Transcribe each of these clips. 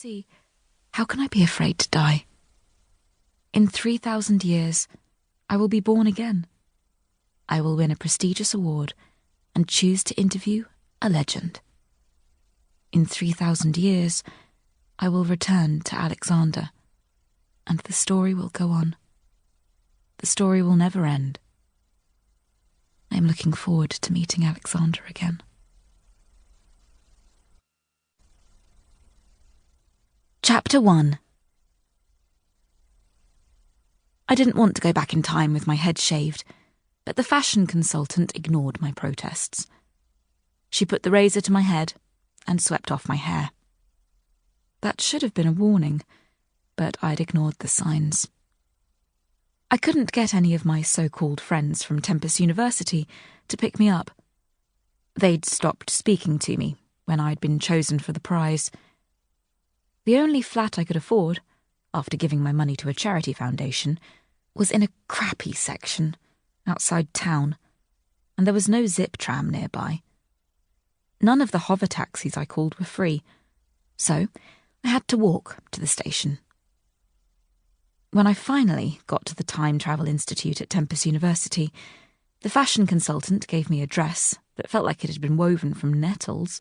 see, how can I be afraid to die? In 3,000 years, I will be born again. I will win a prestigious award and choose to interview a legend. In 3,000 years, I will return to Alexander, and the story will go on. The story will never end. I am looking forward to meeting Alexander again. Chapter 1. I didn't want to go back in time with my head shaved, but the fashion consultant ignored my protests. She put the razor to my head and swept off my hair. That should have been a warning, but I'd ignored the signs. I couldn't get any of my so-called friends from Tempus University to pick me up. They'd stopped speaking to me when I'd been chosen for the prize. The only flat I could afford, after giving my money to a charity foundation, was in a crappy section outside town, and there was no zip tram nearby. None of the hover taxis I called were free, so I had to walk to the station. When I finally got to the Time Travel Institute at Tempus University, the fashion consultant gave me a dress that felt like it had been woven from nettles,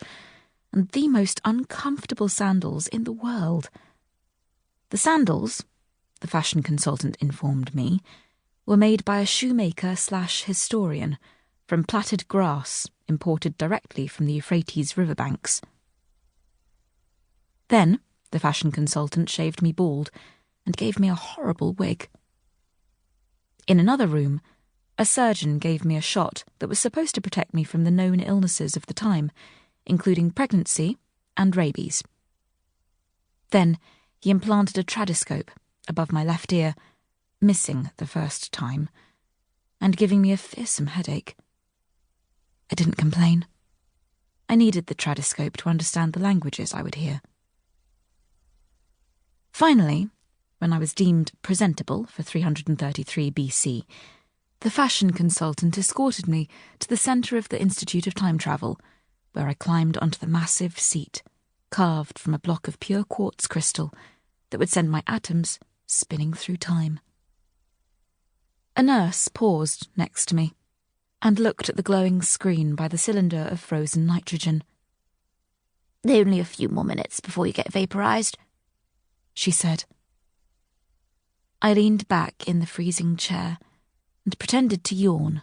and the most uncomfortable sandals in the world. The sandals, the fashion consultant informed me, were made by a shoemaker/historian from plaited grass imported directly from the Euphrates riverbanks. Then the fashion consultant shaved me bald and gave me a horrible wig. In another room, a surgeon gave me a shot that was supposed to protect me from the known illnesses of the time, including pregnancy and rabies. Then he implanted a tradiscope above my left ear, missing the first time, and giving me a fearsome headache. I didn't complain. I needed the tradiscope to understand the languages I would hear. Finally, when I was deemed presentable for 333 BC, the fashion consultant escorted me to the centre of the Institute of Time Travel, where I climbed onto the massive seat, carved from a block of pure quartz crystal that would send my atoms spinning through time. A nurse paused next to me and looked at the glowing screen by the cylinder of frozen nitrogen. "Only a few more minutes before you get vaporized," she said. I leaned back in the freezing chair and pretended to yawn.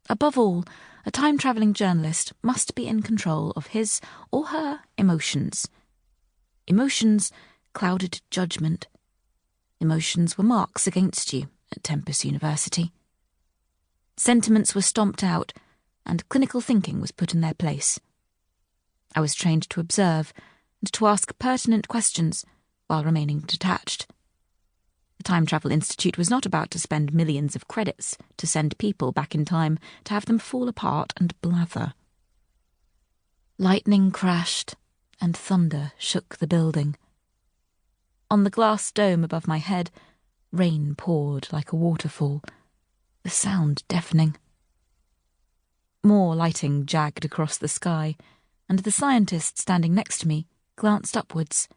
Above all, a time-travelling journalist must be in control of his or her emotions. Emotions clouded judgment. Emotions were marks against you at Tempus University. Sentiments were stomped out, and clinical thinking was put in their place. I was trained to observe and to ask pertinent questions while remaining detached. The Time Travel Institute was not about to spend millions of credits to send people back in time to have them fall apart and blather. Lightning crashed, and thunder shook the building. On the glass dome above my head, rain poured like a waterfall, the sound deafening. More lighting jagged across the sky, and the scientist standing next to me glanced upwards.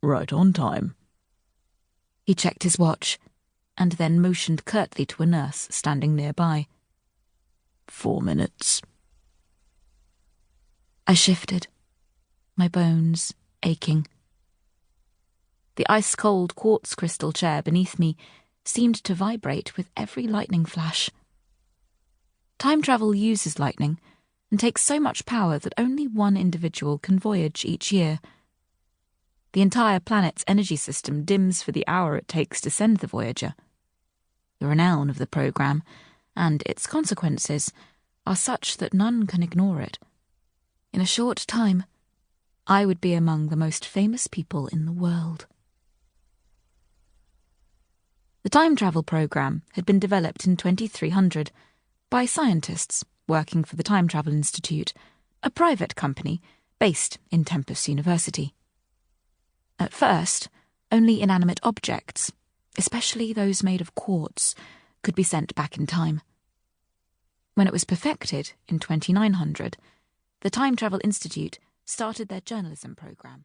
"Right on time." He checked his watch, and then motioned curtly to a nurse standing nearby. 4 minutes. I shifted, my bones aching. The ice-cold quartz crystal chair beneath me seemed to vibrate with every lightning flash. Time travel uses lightning and takes so much power that only one individual can voyage each year. The entire planet's energy system dims for the hour it takes to send the Voyager. The renown of the program, and its consequences, are such that none can ignore it. In a short time, I would be among the most famous people in the world. The time travel program had been developed in 2300 by scientists working for the Time Travel Institute, a private company based in Tempus University. At first, only inanimate objects, especially those made of quartz, could be sent back in time. When it was perfected in 2900, the Time Travel Institute started their journalism program.